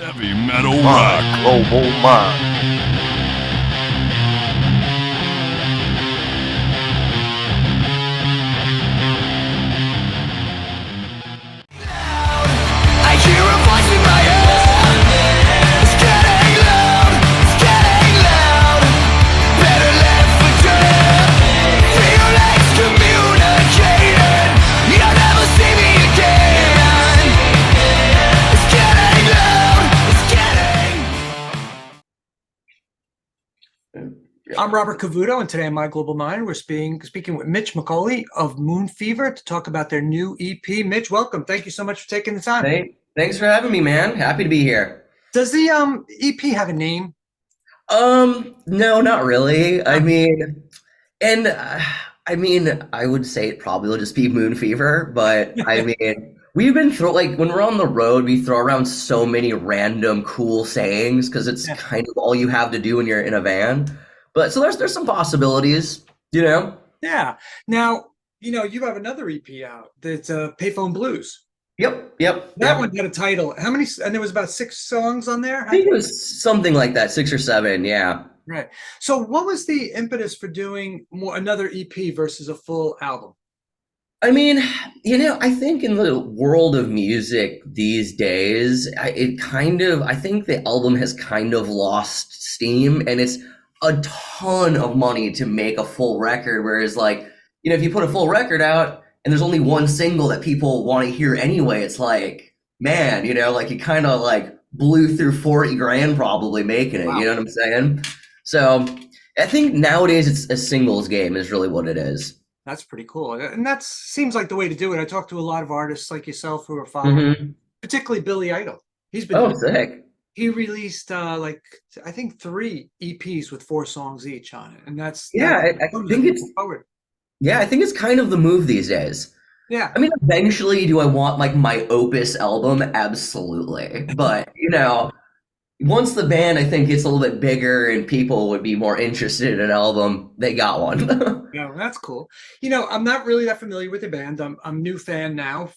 Heavy metal rock. Global mind. I hear a voice in my head. It's getting loud. It's getting loud. Better left for dead. Feel like communicating. You'll never see me again. It's getting loud. It's getting. I'm Robert Cavuto, and today on My Global Mind, we're speaking with Mitch Micoley of Moon Fever to talk about their new EP. Mitch, welcome. Thank you so much for taking the time. Thanks for having me, man. Happy to be here. Does the EP have a name? No, not really. I mean, I would say it probably will just be Moon Fever, but I mean, we've been when we're on the road, we throw around so many random cool sayings because it's kind of all you have to do when you're in a van. But so there's some possibilities, you know? Yeah. Now, you have another EP out that's Payphone Blues. Yep. That one had a title. How many? And there was about 6 songs on there? I think it was something like that, 6 or 7, yeah. Right. So what was the impetus for doing another EP versus a full album? I mean, I think in the world of music these days, I think the album has kind of lost steam, and it's a ton of money to make a full record. Whereas if you put a full record out and there's only one single that people want to hear anyway, it's like, man, you kind of blew through 40 grand probably making it. Wow. You know what I'm saying? So I think nowadays it's a singles game is really what it is. That's pretty cool. And that seems like the way to do it. I talked to a lot of artists like yourself who are following, particularly Billy Idol. He's been sick. He released I think 3 EPs with 4 songs each on it. And I think it's kind of the move these days. Yeah. I mean, eventually do I want my Opus album? Absolutely. But, once the band, I think, gets a little bit bigger and people would be more interested in an album, they got one. Yeah, that's cool. I'm not really that familiar with the band. I'm a new fan now,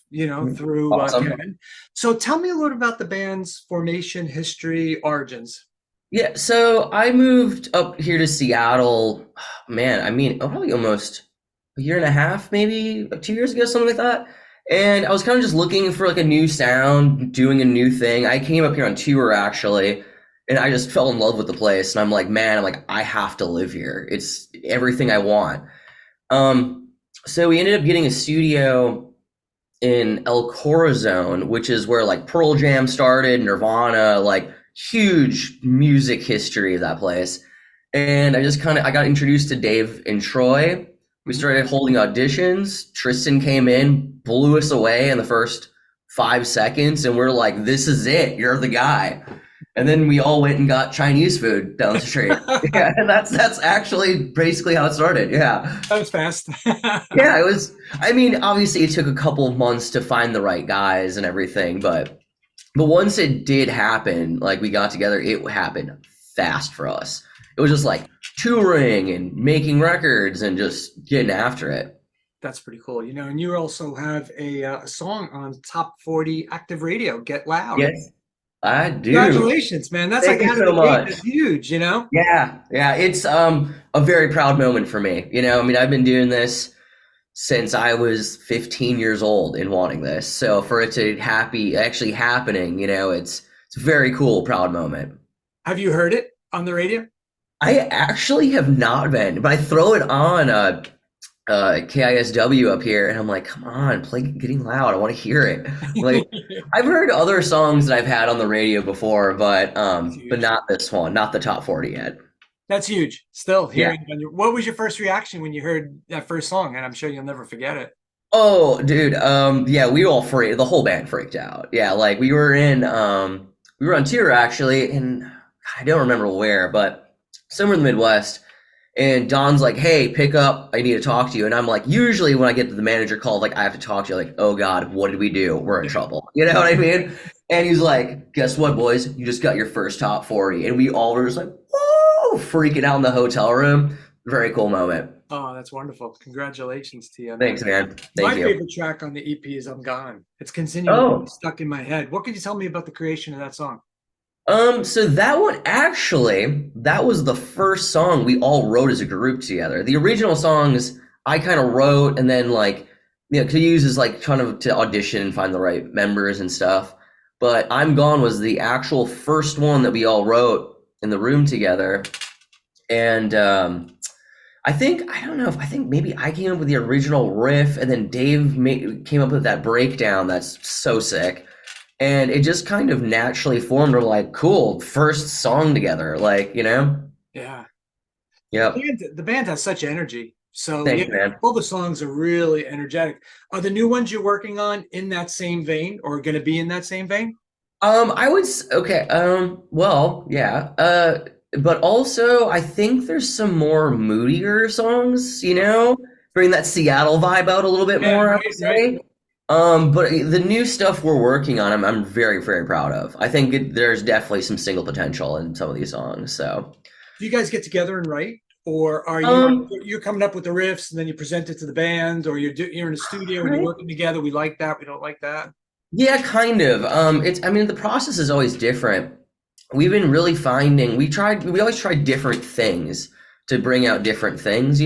through Kevin. So tell me a little about the band's formation, history, origins. Yeah, so I moved up here to Seattle, probably almost a year and a half, maybe 2 years ago, something like that. And I was kind of just looking for a new sound, doing a new thing. I came up here on tour actually, and I just fell in love with the place. And I'm like, I have to live here. It's everything I want. So we ended up getting a studio in El Corazon, which is where Pearl Jam started, Nirvana, huge music history of that place. And I got introduced to Dave and Troy. We started holding auditions. Triston came in, blew us away in the first 5 seconds, and we're like, this is it. You're the guy. And then we all went and got Chinese food down the street. Yeah, and that's actually basically how it started. Yeah. That was fast. Yeah, it was. Obviously it took a couple of months to find the right guys and everything, but once it did happen, we got together, it happened fast for us. It was just touring and making records and just getting after it. That's pretty cool. And you also have a song on Top 40 Active Radio, Get Loud. Yes, I do. Congratulations, man. That's Thank you so much. It's huge, Yeah. It's a very proud moment for me. I've been doing this since I was 15 years old and wanting this. So for it to actually happening, it's a very cool, proud moment. Have you heard it on the radio? I actually have not been, but I throw it on KISW up here, and I'm like, come on, play Getting Loud. I want to hear it. I've heard other songs that I've had on the radio before, but not this one, not the Top 40 yet. That's huge. Still hearing it. What was your first reaction when you heard that first song? And I'm sure you'll never forget it. Oh, dude. We all the whole band freaked out. Yeah, we were on tour actually, and I don't remember where, but somewhere in the Midwest, and Don's like, hey, pick up, I need to talk to you. And I'm like, usually when I get to the manager call, I have to talk to you, oh God, what did we do? We're in trouble. You know what I mean? And he's like, guess what, boys? You just got your first Top 40. And we all were just whoa, freaking out in the hotel room. Very cool moment. Oh, that's wonderful. Congratulations to you. Thanks, man. My favorite track on the EP is I'm Gone. It's continually stuck in my head. What could you tell me about the creation of that song? So that one actually, that was the first song we all wrote as a group together. The original songs I kind of wrote and then like, to use as like kind of to audition and find the right members and stuff. But I'm Gone was the actual first one that we all wrote in the room together. And I don't know if I think maybe I came up with the original riff and then Dave came up with that breakdown that's so sick. And it just kind of naturally formed. We're like, cool, first song together, like, Yeah. Yep. The band has such energy. So Thanks, man. all the songs are really energetic. Are the new ones you're working on in that same vein or going to be in that same vein? Well, yeah. But also I think there's some more moodier songs, bring that Seattle vibe out a little bit more, I would say. Right. But the new stuff we're working on, I'm very, very proud of. I think there's definitely some single potential in some of these songs. So, Do you guys get together and write, or are you're coming up with the riffs and then you present it to the band, or you're in a studio and you're working together? We like that. We don't like that. yeah, kind of. The process is always different. We've been really finding we always try different things to bring out different things,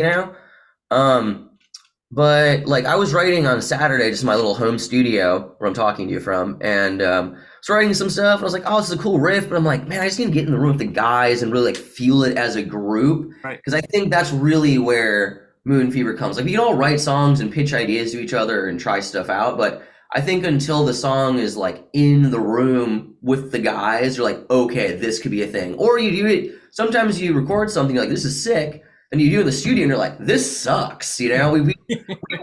But like I was writing on Saturday, just my little home studio where I'm talking to you from, and was writing some stuff. And I was like, "Oh, this is a cool riff," but I'm like, "Man, I just need to get in the room with the guys and really like feel it as a group," Right. because I think that's really where Moon Fever comes. Like we can all write songs and pitch ideas to each other and try stuff out, but I think until the song is like in the room with the guys, you're like, "Okay, this could be a thing." Or you do it. Sometimes you record something you're like, "This is sick." And you do it in the studio and you're like, this sucks, We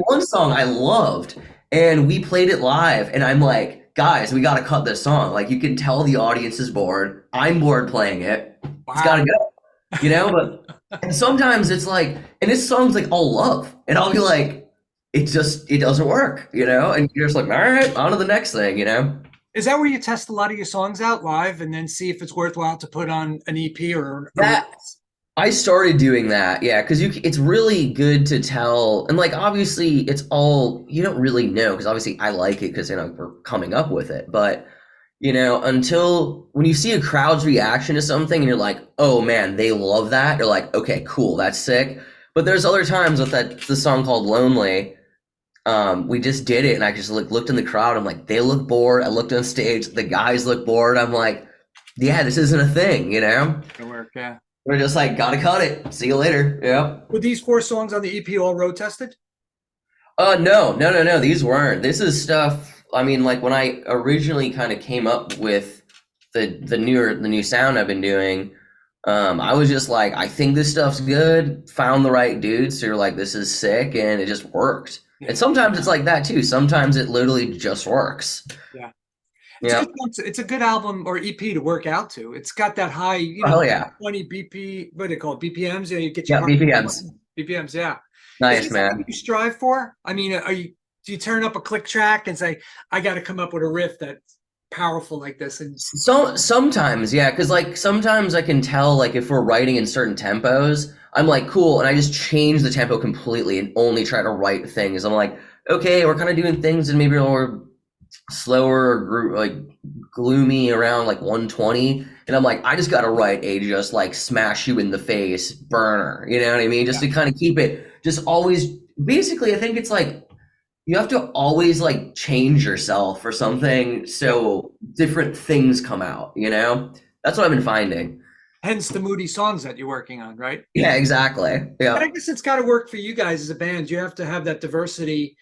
one song I loved and we played it live and I'm like, guys, we got to cut this song. Like you can tell the audience is bored. I'm bored playing it. Wow. It's got to go, but and sometimes it's like, and this song's like all love and I'll be like, it doesn't work, and you're just like, all right, on to the next thing, Is that where you test a lot of your songs out live and then see if it's worthwhile to put on an EP or that? I started doing that, yeah, because it's really good to tell, and like obviously it's all you don't really know because obviously I like it because we're coming up with it, but until when you see a crowd's reaction to something and you're like, oh man, they love that, you're like, okay, cool, that's sick. But there's other times with the song called Lonely, we just did it and I just looked in the crowd, I'm like, they look bored. I looked on stage, the guys look bored. I'm like, yeah, this isn't a thing, It'll work, yeah. We're just like, gotta cut it. See you later. Yeah. Were these 4 songs on the EP all road tested? No. These weren't. This is stuff. I mean, like when I originally kind of came up with the new sound I've been doing, I was just like, I think this stuff's good. Found the right dudes who are like, this is sick, and it just worked. Yeah. And sometimes it's like that too. Sometimes it literally just works. Yeah. It's a good album or EP to work out to. It's got that high, 20 BP, what do they call it? BPMs? You get your BPMs. BPMs, yeah. Nice, man. You strive for? I mean, do you turn up a click track and say, I got to come up with a riff that's powerful like this? And sometimes, yeah, because like sometimes I can tell like if we're writing in certain tempos, I'm like, cool, and I just change the tempo completely and only try to write things. I'm like, okay, we're kind of doing things and maybe we're slower or like gloomy around like 120, and I'm like, I just gotta write a just like smash you in the face burner, you know what I mean, just to kind of keep it just always. Basically I think it's like you have to always like change yourself or something so different things come out, that's what I've been finding, hence the moody songs that you're working on, right? Yeah, exactly. Yeah, but I guess it's got to work for you guys as a band. You have to have that diversity,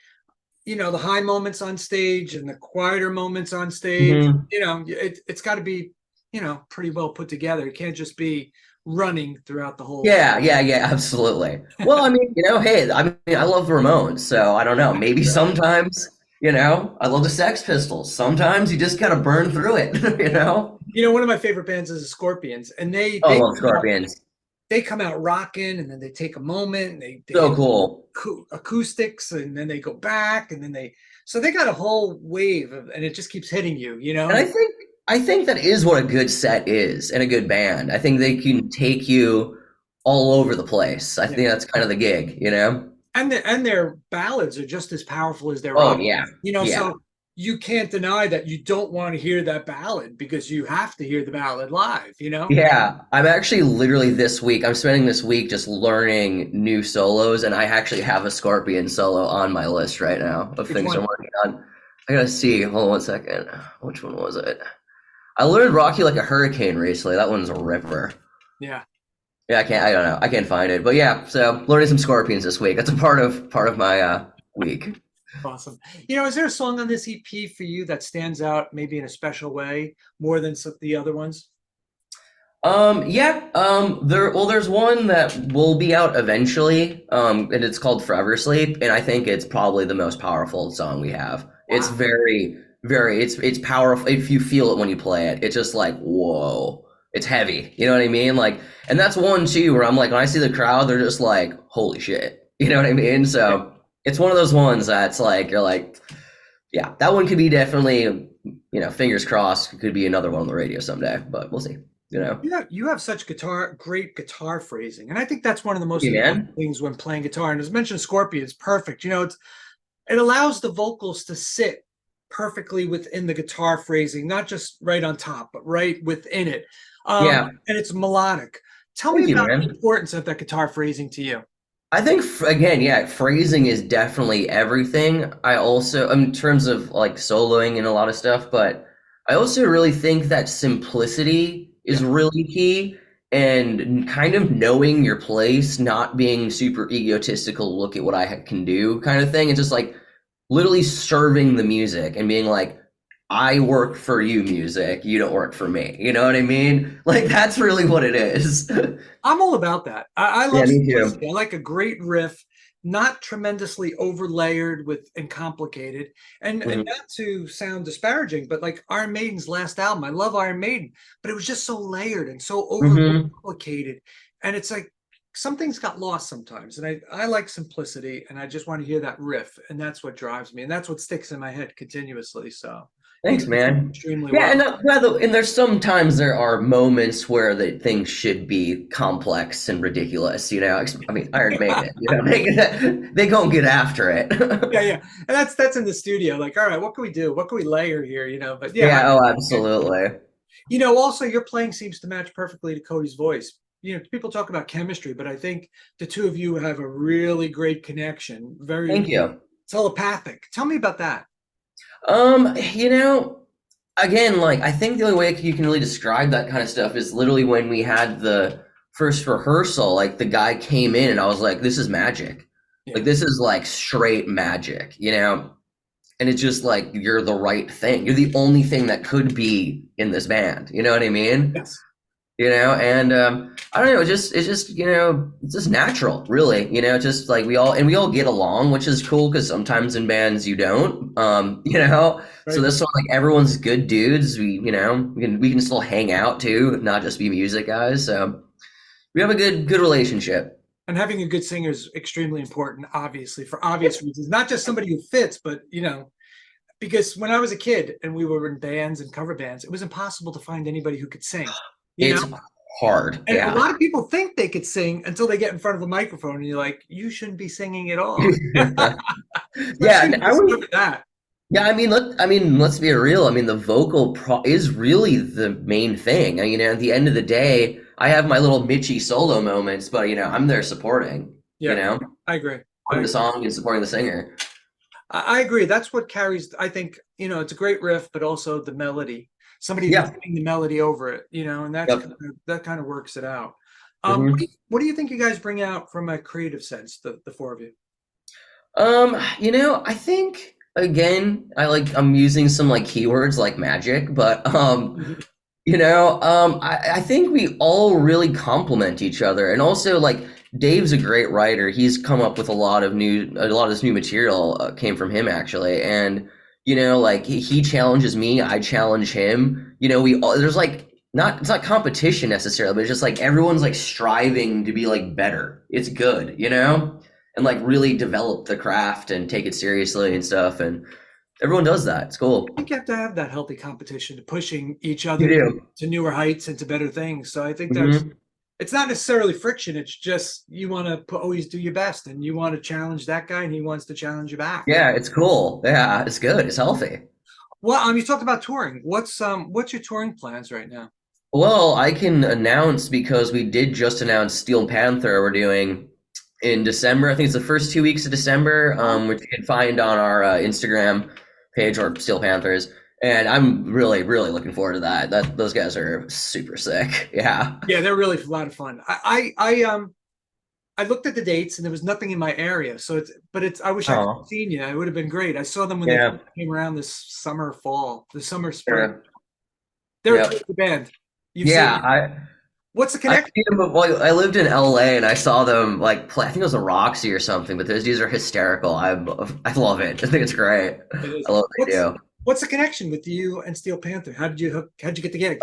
the high moments on stage and the quieter moments on stage. Mm-hmm. It's got to be, pretty well put together. It can't just be running throughout the whole. Yeah, absolutely. Well, I mean, hey, I love the Ramones, so I don't know. Maybe sometimes, I love the Sex Pistols. Sometimes you just gotta burn through it, One of my favorite bands is the Scorpions, and they love Scorpions. They come out rocking, and then they take a moment, and they so cool acoustics, and then they go back, and then they got a whole wave of, and it just keeps hitting you, And I think that is what a good set is, and a good band. I think they can take you all over the place. I think that's kind of the gig, And their ballads are just as powerful as their rock. So you can't deny that you don't want to hear that ballad because you have to hear the ballad live, you know? Yeah, I'm actually literally this week, I'm spending this week just learning new solos, and I actually have a Scorpion solo on my list right now of Which things one? I'm working on. I gotta see, hold on one second. Which one was it? I learned Rock You Like a Hurricane recently. That one's a ripper. Yeah. Yeah, I don't know. I can't find it. But yeah, so learning some Scorpions this week. That's a part of my week. Awesome. Is there a song on this EP for you that stands out maybe in a special way more than the other ones? Yeah, there's one that will be out eventually, and it's called Forever Sleep, and I think it's probably the most powerful song we have. It's Wow. very, very, it's powerful. If you feel it when you play it, it's just like, whoa, it's heavy. You know what I mean? Like, and that's one too, where I'm like, when I see the crowd, they're just like, holy shit. You know what I mean? So it's one of those ones that's like, you're like, yeah, that one could be definitely, fingers crossed, could be another one on the radio someday, but we'll see. Yeah, you have such great guitar phrasing, and I think that's one of the most Yeah, important man. things when playing guitar. And as mentioned, Scorpion is perfect. It allows the vocals to sit perfectly within the guitar phrasing, not just right on top, but right within it. Yeah. And it's melodic. Tell me Thank you, about the man. importance of that guitar phrasing to you. I think again, yeah, phrasing is definitely everything. I also, in terms of like soloing and a lot of stuff, but I also really think that simplicity is Yeah. really key, and kind of knowing your place, not being super egotistical, look at what I can do kind of thing, and just like literally serving the music and being like, I work for you, music. You don't work for me. You know what I mean? Like that's really what it is. I'm all about that. I Yeah, love me too. simplicity. I like a great riff, not tremendously overlayered with and complicated. And Mhm. not to sound disparaging, but like Iron Maiden's last album, I love Iron Maiden, but it was just so layered and so Mhm. overcomplicated. And it's like some things got lost sometimes. And I like simplicity, and I just want to hear that riff. And that's what drives me. And that's what sticks in my head continuously. So you Thanks, guys do man. extremely Yeah, well. and there's sometimes there are moments where the things should be complex and ridiculous. I mean, Iron Maiden. They go and get after it. Yeah, yeah. And that's in the studio. Like, all right, what can we do? What can we layer here? But yeah, Yeah. Oh, absolutely. also your playing seems to match perfectly to Cody's voice. People talk about chemistry, but I think the two of you have a really great connection, Thank very you. telepathic. Tell me about that. You know, again, like I think the only way you can really describe that kind of stuff is literally when we had the first rehearsal. Like the guy came in, and I was like, "This is magic. Yeah. Like this is like straight magic." And it's just like you're the right thing. You're the only thing that could be in this band. You know what I mean? Yes. And I don't know, it's just natural, really. Just like we all get along, which is cool because sometimes in bands you don't. So Right. this one, like everyone's good dudes. We can still hang out too, not just be music guys. So we have a good relationship. And having a good singer is extremely important, obviously, for obvious reasons. Not just somebody who fits, but because when I was a kid and we were in bands and cover bands, it was impossible to find anybody who could sing. You It's know, hard, and a yeah. lot of people think they could sing until they get in front of a microphone, and you're like, you shouldn't be singing at all. Yeah, Especially and if you look at that. Yeah, let's be real. I mean, the is really the main thing. At the end of the day, I have my little Mitchy solo moments, but I'm there supporting, Yeah, I agree. putting the song and supporting the singer. I agree. That's what carries. I think it's a great riff, but also the melody. Somebody who Yeah. can sing the melody over it, and Yep. that kind of works it out. Mhm. What do you think you guys bring out from a creative sense, the four of you? I think again, I'm using some like keywords like magic, but I think we all really complement each other, and also like Dave's a great writer. He's come up with a lot of this new material came from him actually, and like he challenges me, I challenge him. We all there's like not it's not competition necessarily, but it's just like everyone's like striving to be like better. It's good, and like really develop the craft and take it seriously and stuff, and everyone does that. It's cool. I think you have to have that healthy competition, pushing each You other do. to newer heights and to better things. So I think Mhm. it's not necessarily friction. It's just you want to always do your best, and you want to challenge that guy, and he wants to challenge you back. Yeah, it's cool. Yeah, it's good. It's healthy. Well, you talked about touring. What's your touring plans right now? Well, I can announce because we did just announce Steel Panther we're doing in December. I think it's the first 2 weeks of December, which you can find on our Instagram page or Steel Panthers. And I'm really, really looking forward to that. Those guys are super sick. Yeah. Yeah, they're really a lot of fun. I looked at the dates and there was nothing in my area. So I wish I could have Oh, seen you. It would have been great. I saw them when they yeah. came around this summer, spring. Sure. They're a Yep. terrific band. You've seen Yeah, them. What's the I connection? see them, well, I lived in LA and I saw them like play. I think it was a Roxy or something, but those dudes are hysterical. I love it. I think it's great. It is. I love what they do. What's the connection with you and Steel Panther? How'd you get the gig?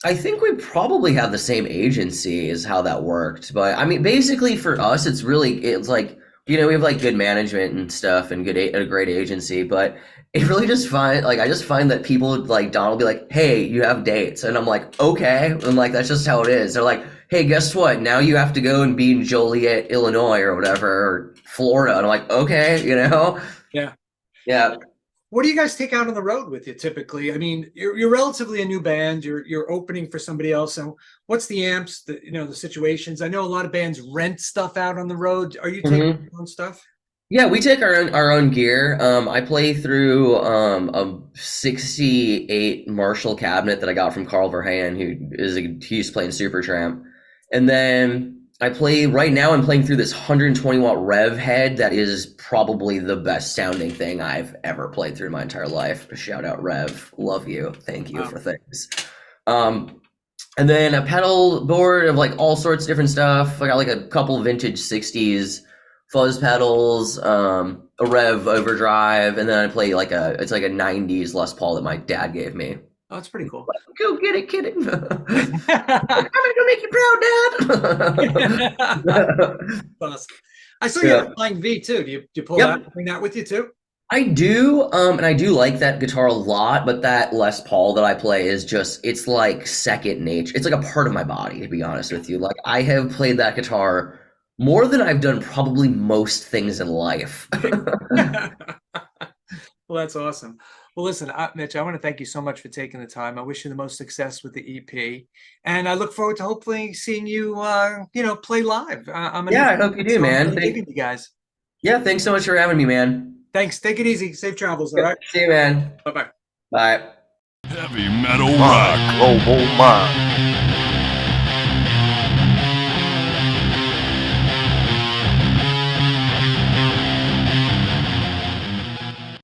I think we probably have the same agency is how that worked. But I mean, basically for us, it's like, we have like good management and stuff and a great agency, but it really I just find that people like Don will be like, hey, you have dates. And I'm like, okay. And like, that's just how it is. They're like, hey, guess what? Now you have to go and be in Joliet, Illinois or whatever, or Florida. And I'm like, okay, Yeah. Yeah. What do you guys take out on the road with you typically? I mean, you're relatively a new band. You're opening for somebody else. So what's the amps? The situations. I know a lot of bands rent stuff out on the road. Are you taking your own stuff? Yeah, we take our own gear. I play through a '68 Marshall cabinet that I got from Carl Verheyen, he's playing Supertramp, and then right now. I'm playing through this 120 watt Rev head that is probably the best sounding thing I've ever played through my entire life. Shout out Rev, love you, thank you for things. And then a pedal board of like all sorts of different stuff. I got like a couple vintage '60s fuzz pedals, a Rev overdrive, and then I play it's like a '90s Les Paul that my dad gave me. Oh, that's pretty cool. Go get it, kid. I'm gonna go make you proud, Dad. Awesome. I saw you have a Flying V too. Do you pull that, bring that with you too? I do, and I do like that guitar a lot, but that Les Paul that I play it's like second nature. It's like a part of my body, to be honest with you. Like I have played that guitar more than I've done probably most things in life. Well, that's awesome. Well, listen, Mitch, I want to thank you so much for taking the time. I wish you the most success with the EP, and I look forward to hopefully seeing you, play live. I hope you do, man. Thank you guys. Yeah, thanks so much for having me, man. Thanks. Take it easy. Safe travels. All right. See you, man. Bye-bye. Bye. Heavy metal rock. Global mind.